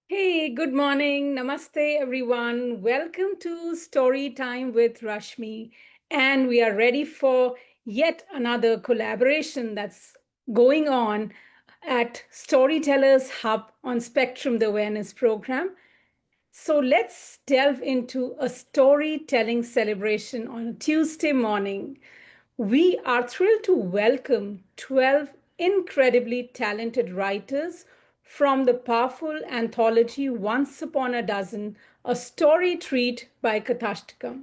Hey, good morning. Namaste, everyone. Welcome to Story Time with Rashmi. And we are ready for yet another collaboration that's going on at Storytellers'Hub on Spectrum, the Awareness Program. So let's delve into a storytelling celebration on a Tuesday morning. We are thrilled to welcome 12 incredibly talented writers from the powerful anthology Once Upon a Dozen, a story treat by Kathashtakam.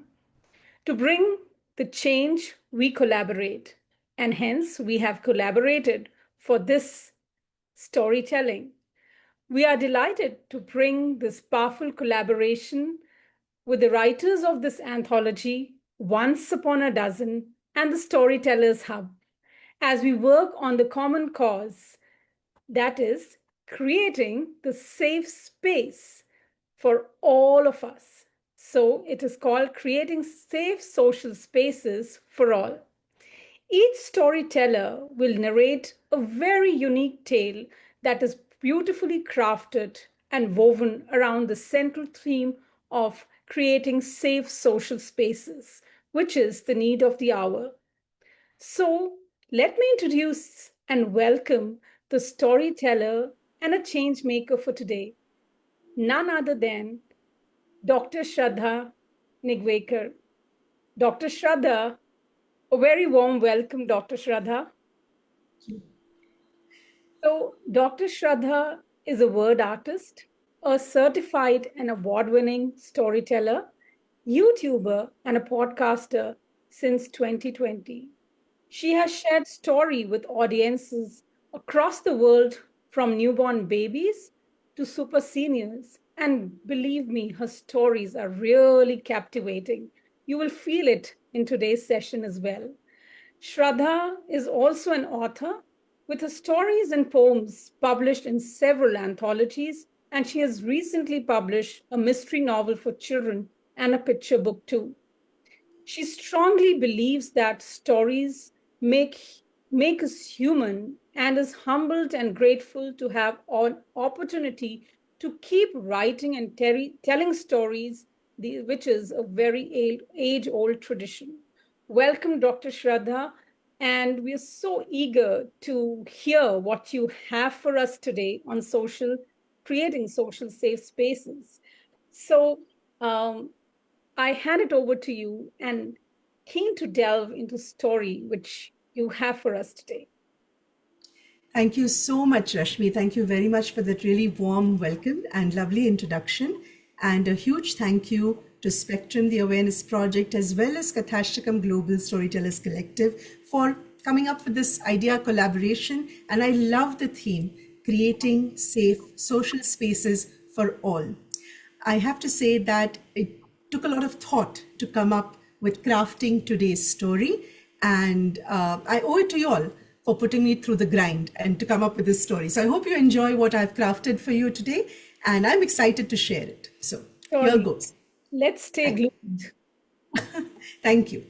To bring the change, we collaborate, and hence we have collaborated for this storytelling. We are delighted to bring this powerful collaboration with the writers of this anthology, Once Upon a Dozen, and the Storytellers Hub, as we work on the common cause, that is, creating the safe space for all of us. So it is called Creating Safe Social Spaces for All. Each storyteller will narrate a very unique tale that is beautifully crafted and woven around the central theme of creating safe social spaces, which is the need of the hour. So, let me introduce and welcome the storyteller and a change maker for today, none other than Dr. Shraddha Nigavekar. Dr. Shraddha, a very warm welcome, Dr. Shraddha. So, Dr. Shraddha is a word artist, a certified and award winning storyteller, YouTuber, and a podcaster since 2020. She has shared story with audiences across the world from newborn babies to super seniors. And believe me, her stories are really captivating. You will feel it in today's session as well. Shraddha is also an author with her stories and poems published in several anthologies, and she has recently published a mystery novel for children and a picture book too. She strongly believes that stories make, make us human and is humbled and grateful to have an opportunity to keep writing and telling stories, which is a very age-old tradition. Welcome, Dr. Shraddha, and we are so eager to hear what you have for us today on creating social safe spaces. So, um, I hand it over to you and keen to delve into story which you have for us today. Thank you so much, Rashmi. Thank you very much for that really warm welcome and lovely introduction. And a huge thank you to Spectrum, the Awareness Project, as well as Kathashtakam Global Storytellers Collective for coming up with this idea collaboration. And I love the theme, creating safe social spaces for all. I have to say that it took a lot of thought to come up with crafting today's story. And I owe it to you all for putting me through the grind and to come up with this story. So I hope you enjoy what I've crafted for you today. And I'm excited to share it. So here Surely, goes. let's stay Thank, glued. thank you.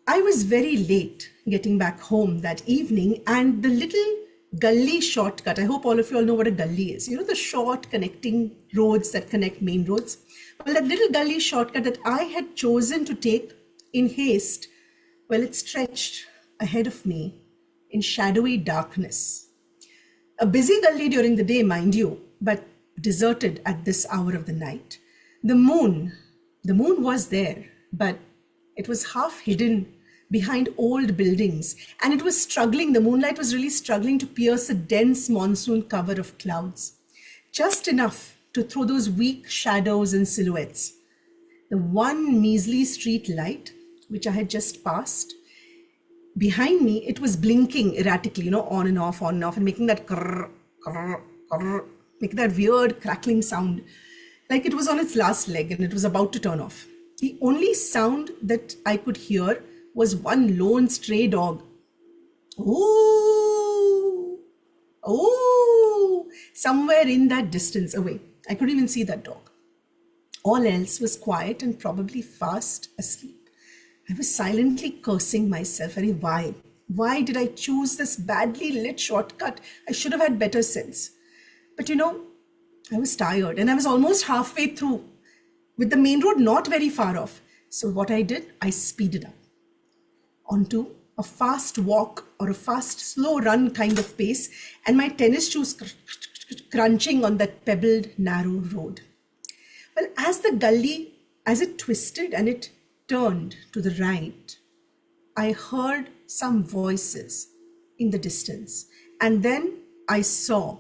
I was very late getting back home that evening, and the little gully shortcut, I hope all of you all know what a gully is. You know, the short connecting roads that connect main roads? Well, that little gully shortcut that I had chosen to take in haste, well, it stretched ahead of me in shadowy darkness. A busy gully during the day, mind you, but deserted at this hour of the night. The moon, the moon was there, but it was half hidden behind old buildings, and it was struggling, the moonlight was really struggling to pierce a dense monsoon cover of clouds, just enough to throw those weak shadows and silhouettes. The one measly street light, which I had just passed, behind me, it was blinking erratically, on and off, and making that grrr, grrr, grrr, making that weird crackling sound, like it was on its last leg and it was about to turn off. The only sound that I could hear was one lone stray dog. Ooh, ooh, somewhere in that distance away. I couldn't even see that dog. All else was quiet and probably fast asleep. I was silently cursing myself. Why? Why did I choose this badly lit shortcut? I should have had better sense. But I was tired and I was almost halfway through with the main road not very far off. So what I did, I speeded up onto a fast walk or a fast slow run kind of pace, and my tennis shoes crunching on that pebbled narrow road. Well, as the gully, as it twisted and it turned to the right, I heard some voices in the distance. And then I saw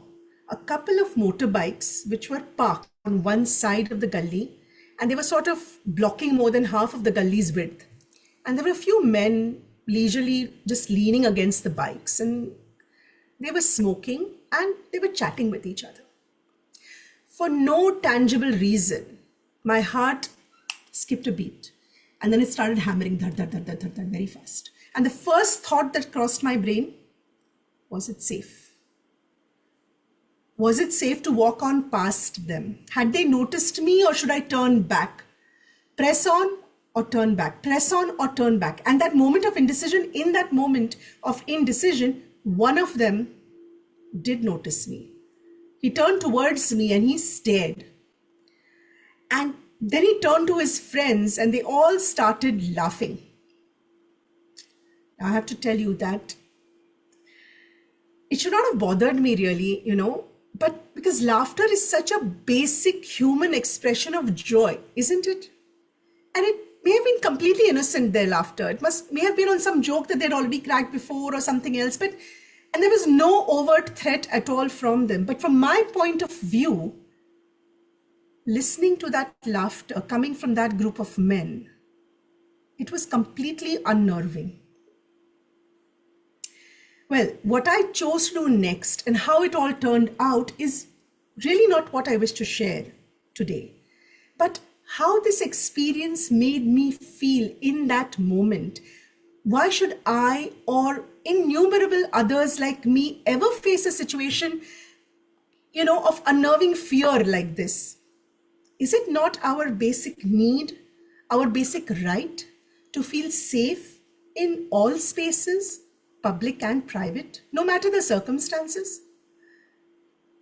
a couple of motorbikes which were parked on one side of the gully, and they were sort of blocking more than half of the gully's width. And there were a few men leisurely just leaning against the bikes, and they were smoking and they were chatting with each other. For no tangible reason, my heart skipped a beat, and then it started hammering thud, thud, thud, thud, thud, thud, very fast. And the first thought that crossed my brain, was it safe? Was it safe to walk on past them? Had they noticed me, or should I turn back? Press on or turn back? Press on or turn back? And that moment of indecision, in that moment of indecision, one of them did notice me. He turned towards me and he stared. And then he turned to his friends and they all started laughing. Now I have to tell you that it should not have bothered me really, but because laughter is such a basic human expression of joy, isn't it? And it may have been completely innocent, their laughter. It may have been on some joke that they'd already cracked before or something else, and there was no overt threat at all from them. But from my point of view, listening to that laughter coming from that group of men, it was completely unnerving. Well, what I chose to do next and how it all turned out is really not what I wish to share today, but how this experience made me feel in that moment. Why should I or innumerable others like me ever face a situation, of unnerving fear like this? Is it not our basic need, our basic right to feel safe in all spaces, public and private, no matter the circumstances?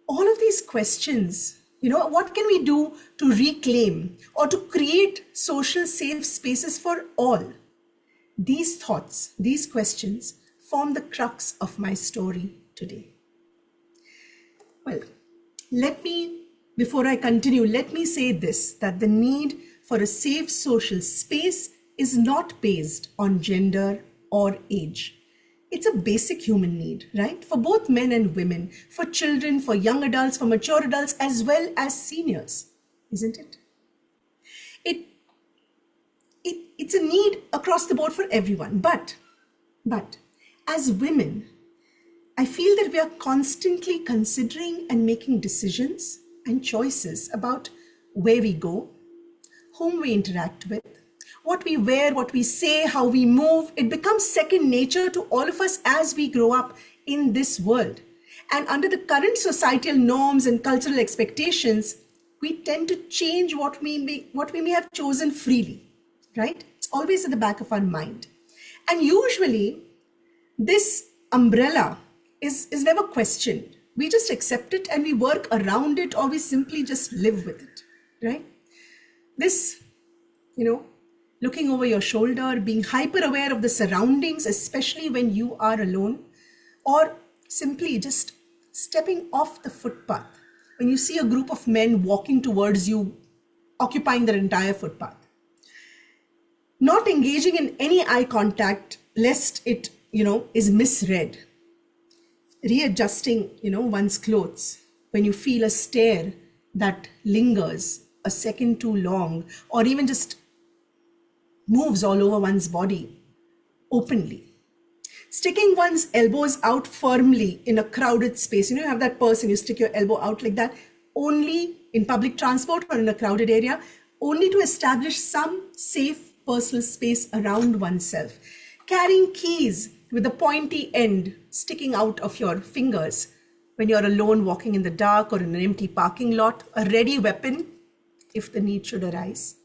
All of these questions, what can we do to reclaim or to create social safe spaces for all? These thoughts, these questions form the crux of my story today. Well, before I continue, let me say this, that the need for a safe social space is not based on gender or age. It's a basic human need, right? For both men and women, for children, for young adults, for mature adults, as well as seniors, isn't it? It's a need across the board for everyone. But as women, I feel that we are constantly considering and making decisions and choices about where we go, whom we interact with, what we wear, what we say, how we move. It becomes second nature to all of us as we grow up in this world. And under the current societal norms and cultural expectations, we tend to change what we may have chosen freely, right? It's always at the back of our mind. And usually this umbrella is never questioned. We just accept it and we work around it, or we simply just live with it, right? This, looking over your shoulder, being hyper aware of the surroundings, especially when you are alone, or simply just stepping off the footpath when you see a group of men walking towards you, occupying their entire footpath. Not engaging in any eye contact, lest it, is misread. Readjusting, one's clothes when you feel a stare that lingers a second too long, or even just moves all over one's body openly. Sticking one's elbows out firmly in a crowded space. You have that person, you stick your elbow out like that, only in public transport or in a crowded area, only to establish some safe personal space around oneself. Carrying keys with the pointy end sticking out of your fingers when you're alone walking in the dark or in an empty parking lot, a ready weapon if the need should arise.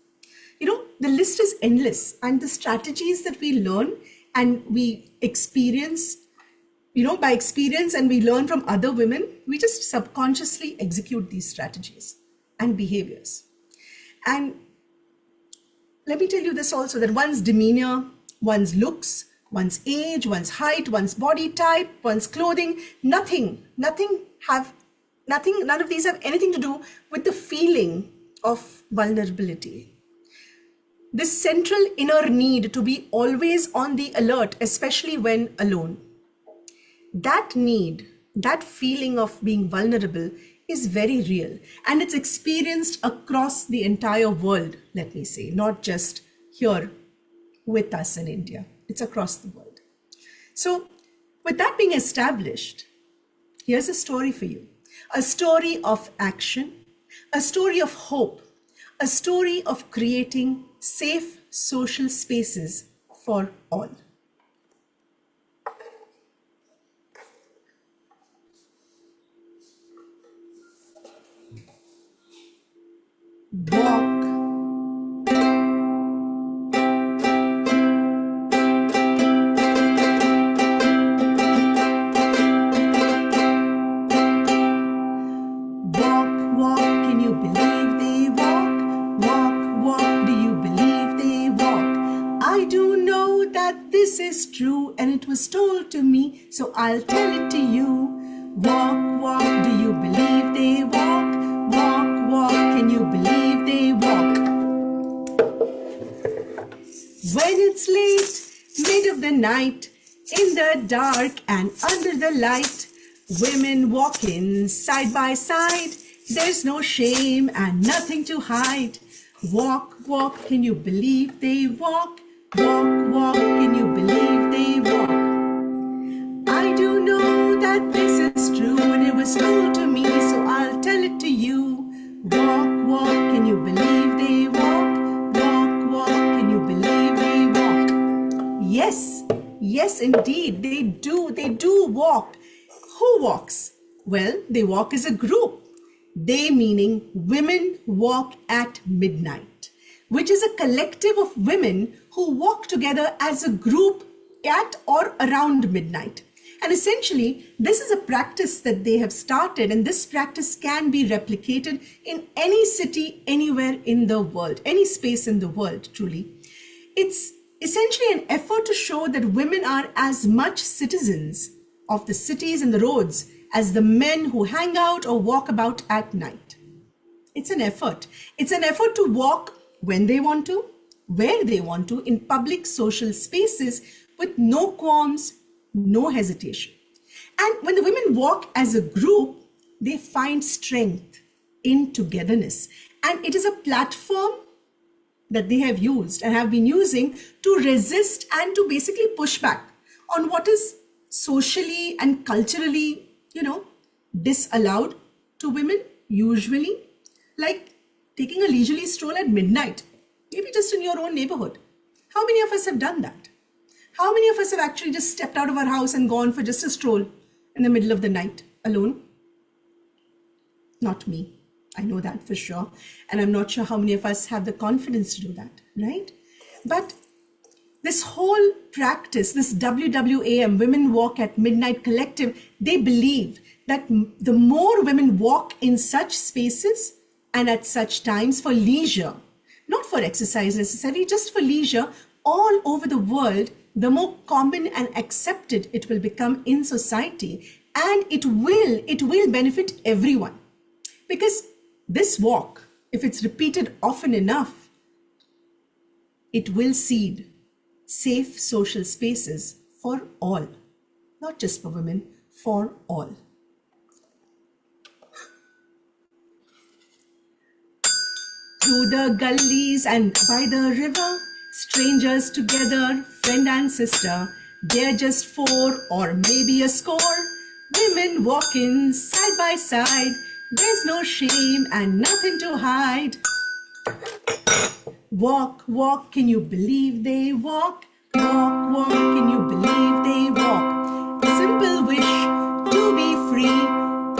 The list is endless, and the strategies that we learn and we experience by experience, and we learn from other women, we just subconsciously execute these strategies and behaviors. And let me tell you this also, that one's demeanor, one's looks, one's age, one's height, one's body type, one's clothing, none of these have anything to do with the feeling of vulnerability. This central inner need to be always on the alert, especially when alone. That need, that feeling of being vulnerable is very real, and it's experienced across the entire world, let me say, not just here with us in India. It's across the world. So with that being established, here's a story for you. A story of action, a story of hope, a story of creating safe social spaces for all. Walk. Walk, walk, can you believe they walk? Walk, walk, do you believe they walk? I do know that this is true, and it was told to me, so I'll tell it to you. Walk, walk, do you believe they walk? Walk, walk, can you believe they walk? When it's late, mid of the night, in the dark and under the light, women walking side by side, there's no shame and nothing to hide. Walk, walk, can you believe they walk? Walk, walk, can you believe they walk? I do know that this is true, and it was told to me, so I'll tell it to you. Walk, walk, can you believe they walk? Walk, walk, can you believe they walk? Yes, yes indeed, they do walk. Who walks? Well, they walk as a group. They meaning women walk at midnight, which is a collective of women who walk together as a group at or around midnight. And essentially, this is a practice that they have started, and this practice can be replicated in any city, anywhere in the world, any space in the world, truly. It's essentially an effort to show that women are as much citizens of the cities and the roads as the men who hang out or walk about at night. It's an effort. It's an effort to walk when they want to, where they want to, in public social spaces with no qualms, no hesitation. And when the women walk as a group, they find strength in togetherness. And it is a platform that they have used and have been using to resist and to basically push back on what is socially and culturally, disallowed to women, usually, like taking a leisurely stroll at midnight, maybe just in your own neighborhood. How many of us have done that? How many of us have actually just stepped out of our house and gone for just a stroll in the middle of the night alone? Not me. I know that for sure. And I'm not sure how many of us have the confidence to do that, right? But this whole practice, this WWAM, Women Walk at Midnight Collective, they believe that the more women walk in such spaces and at such times for leisure, not for exercise necessarily, just for leisure, all over the world, the more common and accepted it will become in society, and it will benefit everyone. Because this walk, if it's repeated often enough, it will seed safe social spaces for all, not just for women, for all. Through the gullies and by the river, strangers together, friend and sister, they're just 4 or maybe a score, women walking side by side, there's no shame and nothing to hide. Walk, walk, can you believe they walk? Walk, walk, can you believe they walk? Simple wish to be free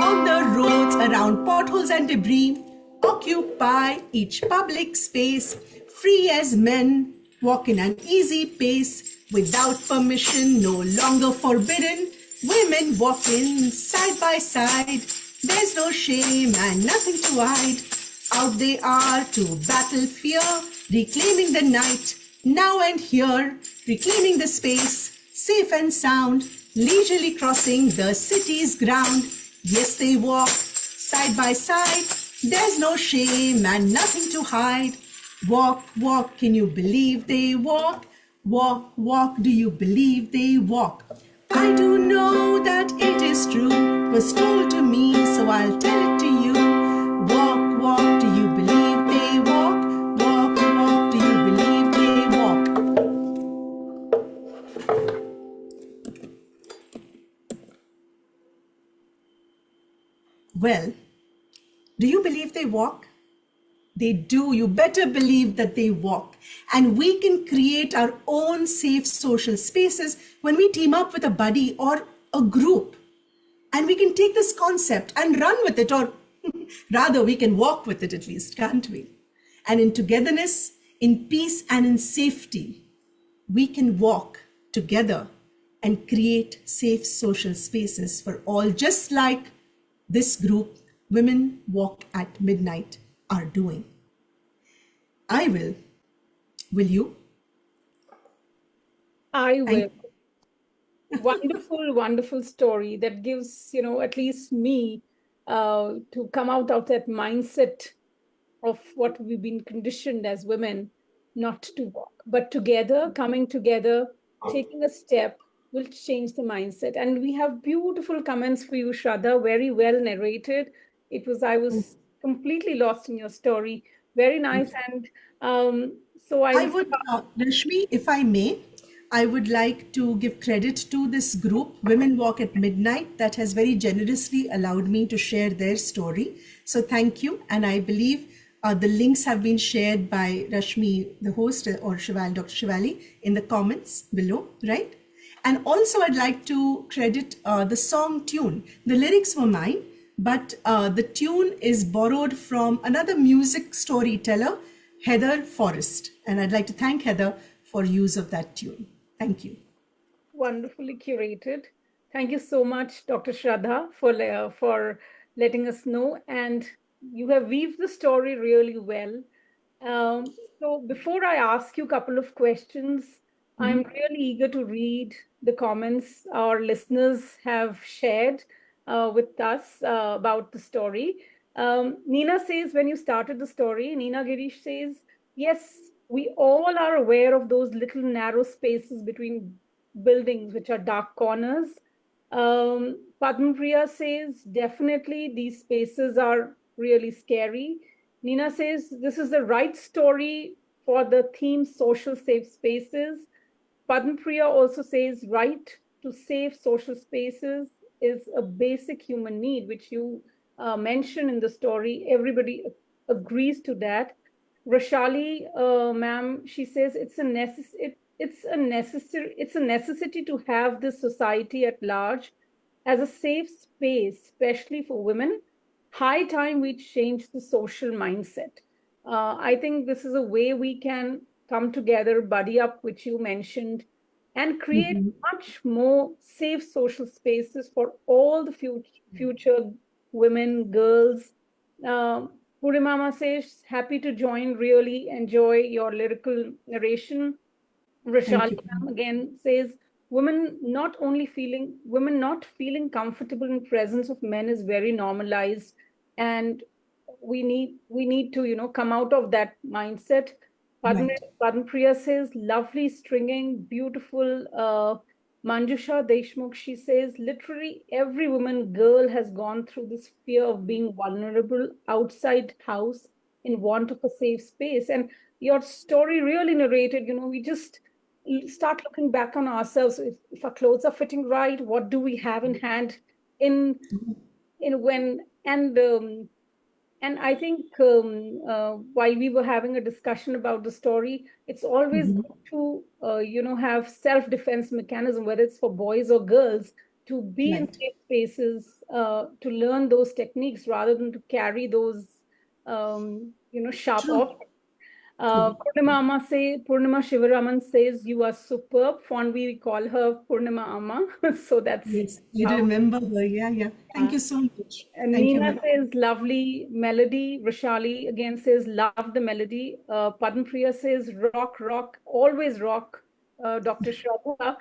on the roads around potholes and debris. Occupy each public space, free as men, walk in an easy pace, without permission, no longer forbidden. Women walking side by side. There's no shame and nothing to hide. Out they are to battle fear, reclaiming the night, now and here, reclaiming the space, safe and sound, leisurely crossing the city's ground. Yes, they walk side by side. There's no shame and nothing to hide. Walk, walk, can you believe they walk? Walk, walk, do you believe they walk? I do know that it is true, was told to me, so I'll tell it to you. Walk, walk, do you believe they walk? Walk, walk, do you believe they walk? Well, do you believe they walk? They do. You better believe that they walk. And we can create our own safe social spaces when we team up with a buddy or a group. And we can take this concept and run with it, or rather, we can walk with it at least, can't we? And in togetherness, in peace, and in safety, we can walk together and create safe social spaces for all, just like this group, Women Walk at Midnight, are doing. I will. Will you? I will. Thank Wonderful, wonderful story that gives, at least me to come out of that mindset of what we've been conditioned as women not to walk. But together, coming together, taking a step will change the mindset. And we have beautiful comments for you, Shraddha, very well narrated. I was completely lost in your story. Very nice. And so I I'll would, Rashmi, if I may, I would like to give credit to this group, Women Walk at Midnight, that has very generously allowed me to share their story. So thank you. And I believe the links have been shared by Rashmi, the host, or Dr. Shivali, in the comments below, right? And also, I'd like to credit the song tune. The lyrics were mine, but the tune is borrowed from another music storyteller, Heather Forrest. And I'd like to thank Heather for use of that tune. Thank you. wonderfully curated. Thank you so much, Dr. Shraddha, for letting us know. And you have weaved the story really well. So before I ask you a couple of questions, I'm really eager to read the comments our listeners have shared with us about the story. Nina says, when you started the story, Nina Girish says, yes, we all are aware of those little narrow spaces between buildings, which are dark corners. Padmapriya says, definitely these spaces are really scary. Nina says, this is the right story for the theme social safe spaces. Padmapriya also says, right to safe social spaces is a basic human need, which you mentioned in the story. Everybody agrees to that. Rashali, ma'am, she says it's a necessity to have this society at large as a safe space, especially for women. High time we change the social mindset. I think this is a way we can come together, buddy up, which you mentioned, and create much more safe social spaces for all the future women, girls. Uh, Purimama says, happy to join, really enjoy your lyrical narration. Thank Rashali you. again says, women not feeling comfortable in presence of men is very normalized, and we need to come out of that mindset. Padma, Right. Padmapriya says, lovely stringing, beautiful. Manjusha Deshmukh, she says, literally every woman, girl has gone through this fear of being vulnerable outside house in want of a safe space. And your story really narrated, we just start looking back on ourselves. If our clothes are fitting right, what do we have in hand in when and I think while we were having a discussion about the story, it's always good to have self-defense mechanism, whether it's for boys or girls, to be in Right. safe spaces, to learn those techniques rather than to carry those sharp True. objects. Purnima Amma Purnima Shivaraman says, you are superb. Fondly, we call her Purnima Amma. So that's Yes, I how. remember her. Yeah, yeah. Thank you so much. And Thank you, Nina ma'am. says, lovely melody. Rashali again says, love the melody. Padmpriya says, rock, rock, always rock. Dr. Shraddha.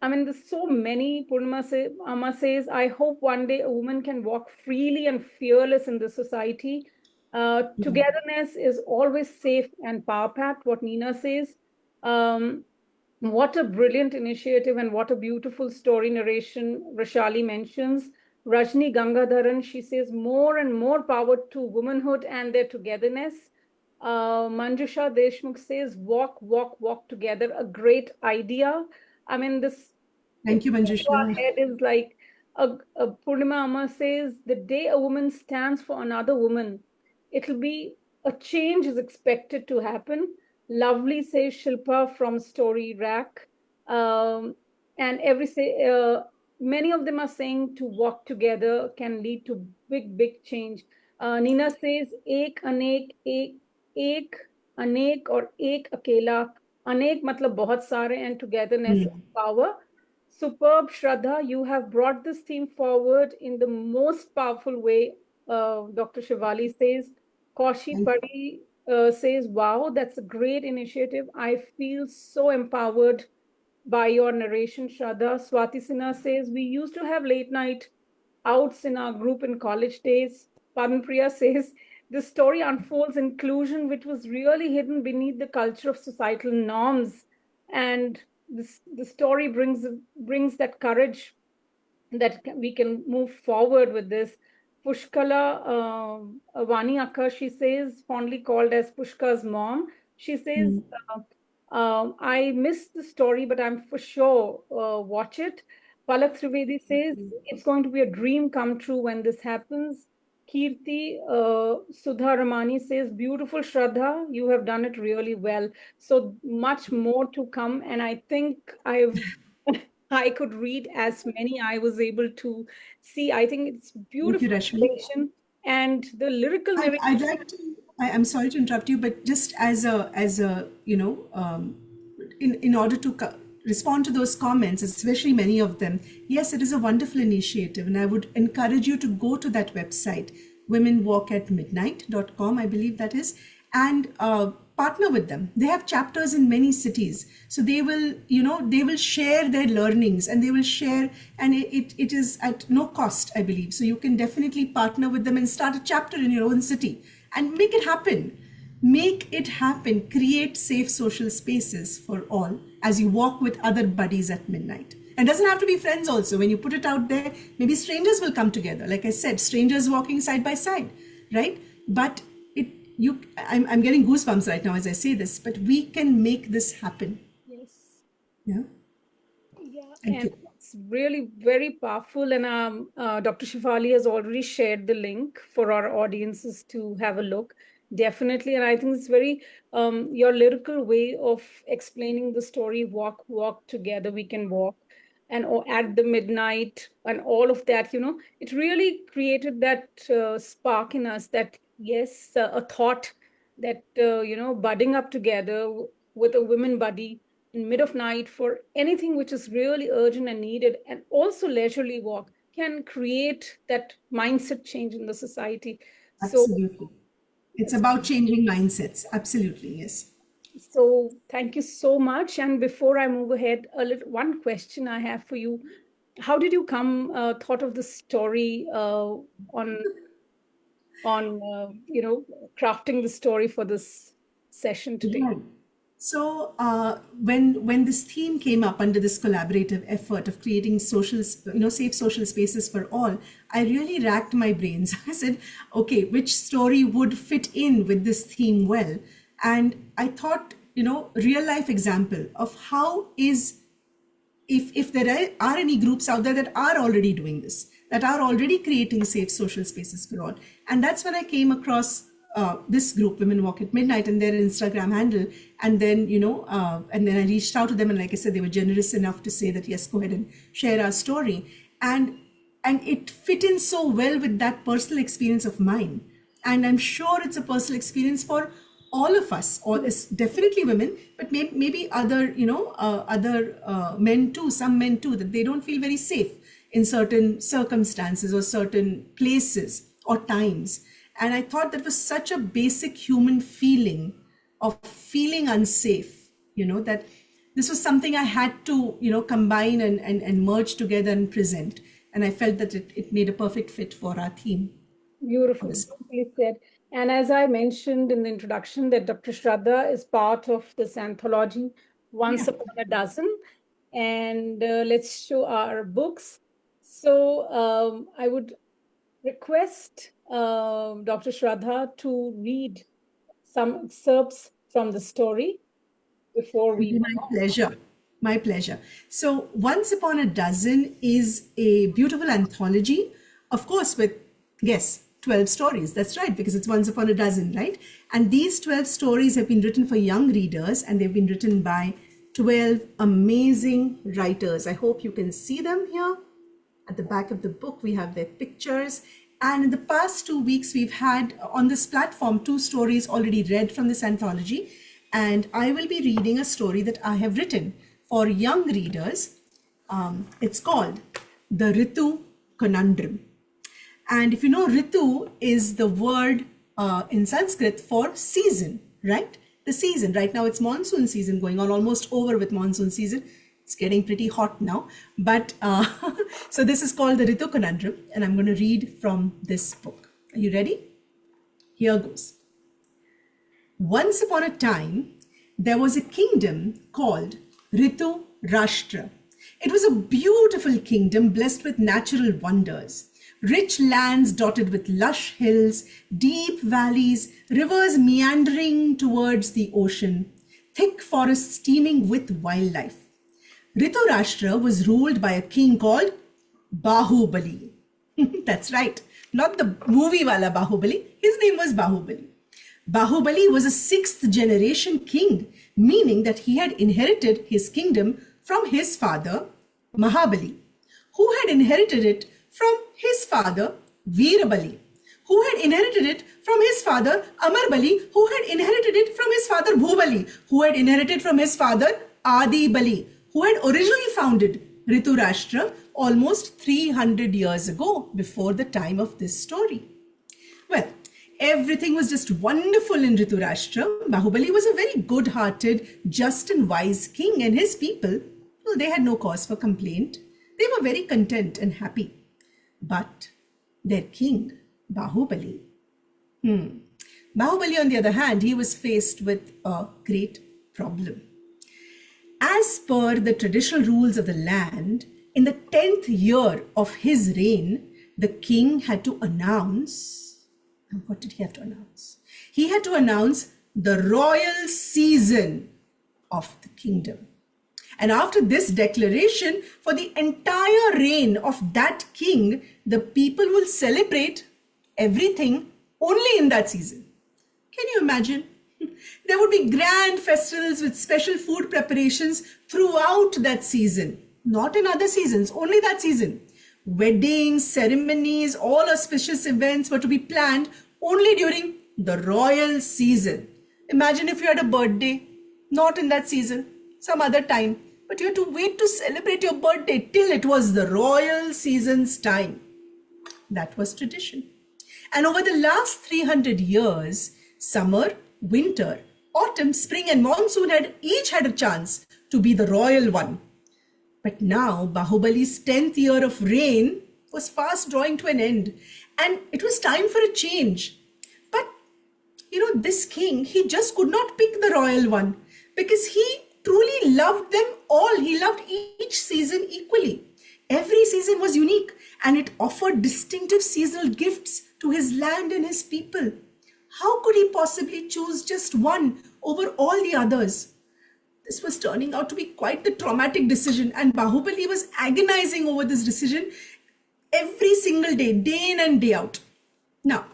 I mean, there's so many. Amma says, I hope one day a woman can walk freely and fearless in this society. Togetherness is always safe and power packed, what Nina says. Um, what a brilliant initiative and what a beautiful story narration Rashali mentions. Rajni Gangadharan, she says, more and more power to womanhood and their togetherness. Manjusha Deshmukh says, walk, walk, walk together. A great idea. I mean, this Thank you, into our Manjushra. head is like Purnima Amma says, the day a woman stands for another woman, it'll be a change is expected to happen. Lovely says Shilpa from Story Rack. And many of them are saying to walk together can lead to big, big change. Nina says, ek anek or ek akela. Anek matlab bahut sare and togetherness Hmm. and power. Superb, Shraddha. You have brought this theme forward in the most powerful way. Dr. Shivali says. Kaushi Thank you. Padi says, wow, that's a great initiative. I feel so empowered by your narration, Shraddha. Swati Sinha says, we used to have late night outs in our group in college days. Padmapriya says, the story unfolds inclusion, which was really hidden beneath the culture of societal norms. And the story brings that courage that we can move forward with this. Pushkala Vani Akka, she says, fondly called as Pushka's mom, she says, Hmm. I missed the story, but I'm for sure watch it. Palak Trivedi says, it's going to be a dream come true when this happens. Kirti Sudha Ramani says, beautiful Shraddha, you have done it really well. So much more to come. And I think I could read as many I was able to see. I think it's Thank you, beautiful Rashmi. narration and the lyrical I'd narration. like to. I'm sorry to interrupt you, but just as a in order to respond to those comments, especially many of them, yes, it is a wonderful initiative, and I would encourage you to go to that website, womenwalkatmidnight.com, I believe that is, and partner with them. They have chapters in many cities, so they will share their learnings, and they will share, and it is at no cost, I believe. So you can definitely partner with them and start a chapter in your own city and make it happen. Make it happen. Create safe social spaces for all as you walk with other buddies at midnight. And it doesn't have to be friends also. When you put it out there, maybe strangers will come together. Like I said, strangers walking side by side, right? But it you I'm getting goosebumps right now as I say this, but we can make this happen. Yes. Yeah. Yeah, Thank and you. it's really very powerful. And Dr. Shifali has already shared the link for our audiences to have a look. Definitely. And I think it's very, your lyrical way of explaining the story, walk, walk together, we can walk, and at the midnight and all of that, it really created that spark in us that, yes, a thought that, budding up together with a women buddy in mid of night for anything which is really urgent and needed, and also leisurely walk can create that mindset change in the society. So Absolutely. It's it's about changing mindsets. Absolutely. Yes. so thank you so much. And before I move ahead, one question I have for you: how did you come thought of the story on crafting the story for this session today? Right. So when this theme came up under this collaborative effort of creating safe social spaces for all, I really racked my brains. I said, okay, which story would fit in with this theme well? And I thought, real life example of how is if there are any groups out there that are already doing this, that are already creating safe social spaces for all. And that's when I came across this group, Women Walk at Midnight, and their Instagram handle. And then, and then I reached out to them, and like I said, they were generous enough to say that, yes, go ahead and share our story. And it fit in so well with that personal experience of mine. And I'm sure it's a personal experience for all of us, all is definitely women, but maybe other, other men too, some men too, that they don't feel very safe in certain circumstances or certain places or times. And I thought that was such a basic human feeling of feeling unsafe, that this was something I had to, combine and merge together and present. And I felt that it made a perfect fit for our theme for Beautiful, this book. beautifully said. And as I mentioned in the introduction, that Dr. Shraddha is part of this anthology, Yeah. Once Upon a Dozen. And let's show our books. So I would request Dr. Shraddha to read some excerpts from the story before It'll we be go my on. pleasure. My pleasure. So, Once Upon a Dozen is a beautiful anthology, of course, with, guess, 12 stories. That's right, because it's Once Upon a Dozen, right? And these 12 stories have been written for young readers, and they've been written by 12 amazing writers. I hope you can see them here. At the back of the book, we have their pictures. And in the past 2 weeks, we've had on this platform 2 stories already read from this anthology. And I will be reading a story that I have written for young readers. It's called The Ritu Conundrum. And if you know, Ritu is the word in Sanskrit for season, right? The season. Right now it's monsoon season going on, almost over with monsoon season. It's getting pretty hot now. But so this is called the Ritu Conundrum, and I'm going to read from this book. Are you ready? Here goes. Once upon a time, there was a kingdom called Ritu Rashtra. It was a beautiful kingdom blessed with natural wonders. Rich lands dotted with lush hills, deep valleys, rivers meandering towards the ocean, thick forests teeming with wildlife. Riturashtra was ruled by a king called Bahubali. That's right, not the movie wala Bahubali. His name was Bahubali. Bahubali was a sixth generation king, meaning that he had inherited his kingdom from his father, Mahabali, who had inherited it from his father, Veerabali, who had inherited it from his father, Amarbali, who had inherited it from his father, Bhubali, who had inherited from his father, Adi Bali, who had originally founded Riturashtra almost 300 years ago, before the time of this story. Well, everything was just wonderful in Riturashtra. Bahubali was a very good-hearted, just and wise king, and his people, well, they had no cause for complaint. They were very content and happy. But their king, Bahubali, Bahubali, on the other hand, he was faced with a great problem. As per the traditional rules of the land, in the 10th year of his reign, the king had to announce. And what did he have to announce? He had to announce the royal season of the kingdom. And after this declaration, for the entire reign of that king, the people will celebrate everything only in that season. Can you imagine? There would be grand festivals with special food preparations throughout that season, not in other seasons, only that season. Weddings, ceremonies, all auspicious events were to be planned only during the royal season. Imagine if you had a birthday, not in that season, some other time, but you had to wait to celebrate your birthday till it was the royal season's time. That was tradition. And over the last 300 years, summer, winter, autumn, spring, and monsoon had each had a chance to be the royal one. But now Bahubali's 10th year of reign was fast drawing to an end, and it was time for a change. But this king, he just could not pick the royal one because he truly loved them all. He loved each season equally. Every season was unique, and it offered distinctive seasonal gifts to his land and his people. How could he possibly choose just one over all the others? This was turning out to be quite the traumatic decision, and Bahubali was agonizing over this decision every single day, day in and day out. Now,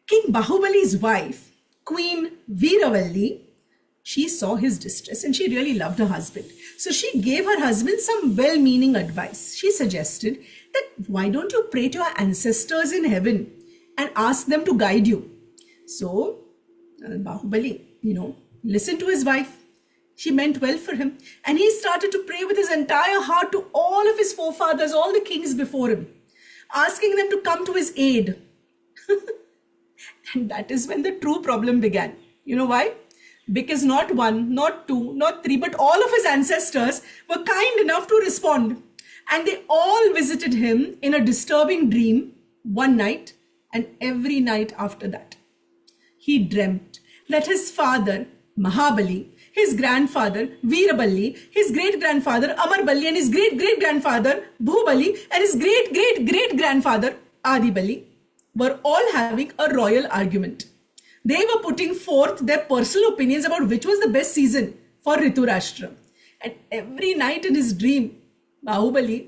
King Bahubali's wife, Queen Veeravalli, she saw his distress and she really loved her husband. So she gave her husband some well-meaning advice. She suggested that why don't you pray to your ancestors in heaven and ask them to guide you? So Bahubali, listened to his wife. She meant well for him. And he started to pray with his entire heart to all of his forefathers, all the kings before him, asking them to come to his aid. And that is when the true problem began. You know why? Because not one, not two, not three, but all of his ancestors were kind enough to respond. And they all visited him in a disturbing dream one night and every night after that. He dreamt that his father, Mahabali, his grandfather, Veeraballi, his great grandfather, Amarballi, and his great great grandfather, Bhubali, and his great great great grandfather, Adibali, were all having a royal argument. They were putting forth their personal opinions about which was the best season for Riturashtra. And every night in his dream, Bahubali,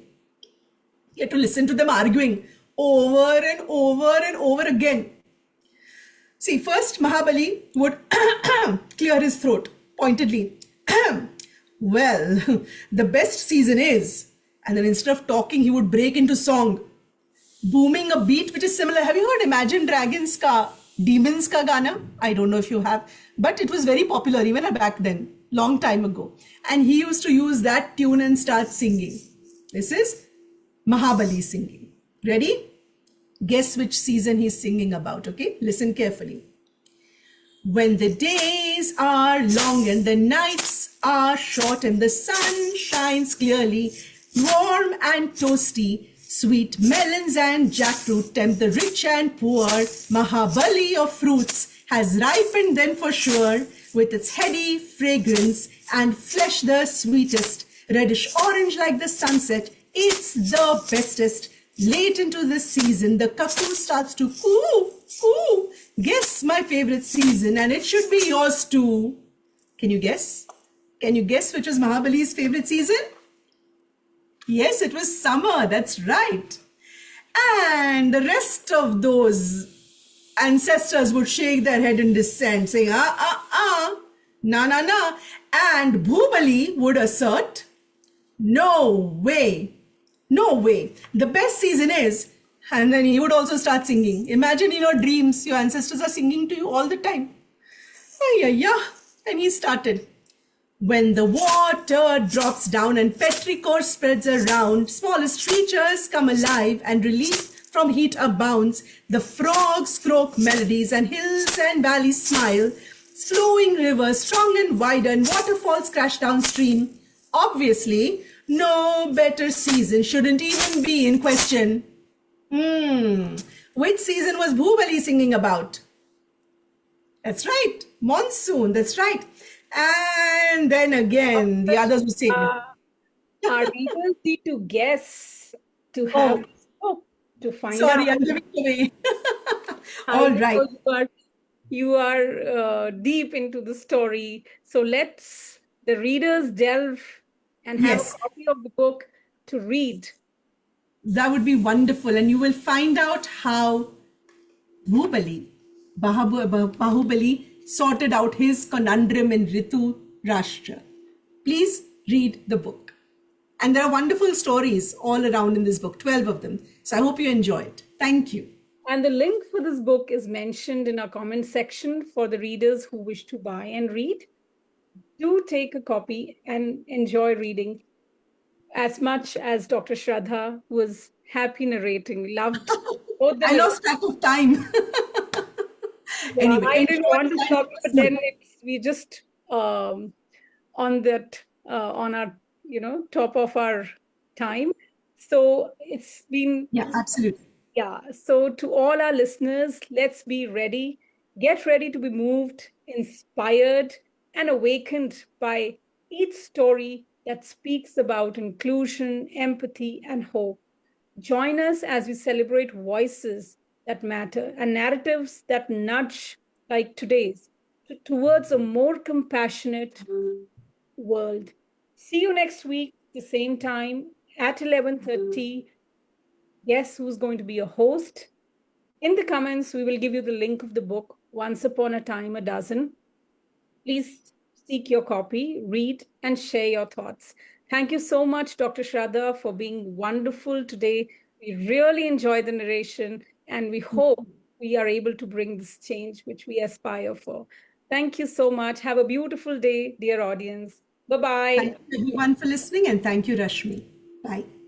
he had to listen to them arguing over and over and over again. See, first Mahabali would clear his throat pointedly. Well, the best season is. And then instead of talking, he would break into song, booming a beat which is similar. Have you heard Imagine Dragons ka Demons ka Gana? I don't know if you have, but it was very popular even back then, long time ago. And he used to use that tune and start singing. This is Mahabali singing. Ready? Guess which season he's singing about, okay? Listen carefully. When the days are long and the nights are short and the sun shines clearly, warm and toasty, sweet melons and jackfruit tempt the rich and poor. Mahabali of fruits has ripened then for sure, with its heady fragrance and flesh the sweetest, reddish orange like the sunset. It's the bestest. Late into the season, the cuckoo starts to coo, coo. Guess my favorite season, and it should be yours too. Can you guess? Can you guess which was Mahabali's favorite season? Yes, it was summer. That's right. And the rest of those ancestors would shake their head in dissent, saying, na, na, na. And Bhubali would assert, no way. No way. The best season is, and then he would also start singing. Imagine in your dreams, your ancestors are singing to you all the time. Yeah. And he started. When the water drops down and petrichor spreads around, smallest creatures come alive and relief from heat abounds. The frogs croak melodies and hills and valleys smile. Flowing rivers strong and wide and waterfalls crash downstream. Obviously, no better season shouldn't even be in question. Which season was Bhubali singing about? That's right, monsoon, that's right. And then again, the others would say, our readers need to guess to have to find sorry, out. I'm giving it away. All right. You are deep into the story. So let's the readers delve and have a copy of the book to read. That would be wonderful. And you will find out how Bahubali sorted out his conundrum in Ritu Rashtra. Please read the book. And there are wonderful stories all around in this book, 12 of them. So I hope you enjoy it. Thank you. And the link for this book is mentioned in our comment section for the readers who wish to buy and read. Do take a copy and enjoy reading as much as Dr. Shraddha was happy narrating, loved. I lost track of time. Anyway, I didn't want to stop, but then we just on that on our top of our time. So it's been absolutely. Yeah. So to all our listeners, let's be ready. Get ready to be moved, inspired, and awakened by each story that speaks about inclusion, empathy, and hope. Join us as we celebrate voices that matter and narratives that nudge, like today's, towards a more compassionate world. See you next week, the same time at 11:30. Guess who's going to be your host? In the comments, we will give you the link of the book, Once Upon a Time, a Dozen. Please seek your copy, read, and share your thoughts. Thank you so much, Dr. Shraddha, for being wonderful today. We really enjoyed the narration, and we hope we are able to bring this change which we aspire for. Thank you so much. Have a beautiful day, dear audience. Bye bye. Thank you everyone for listening, and thank you, Rashmi. Bye.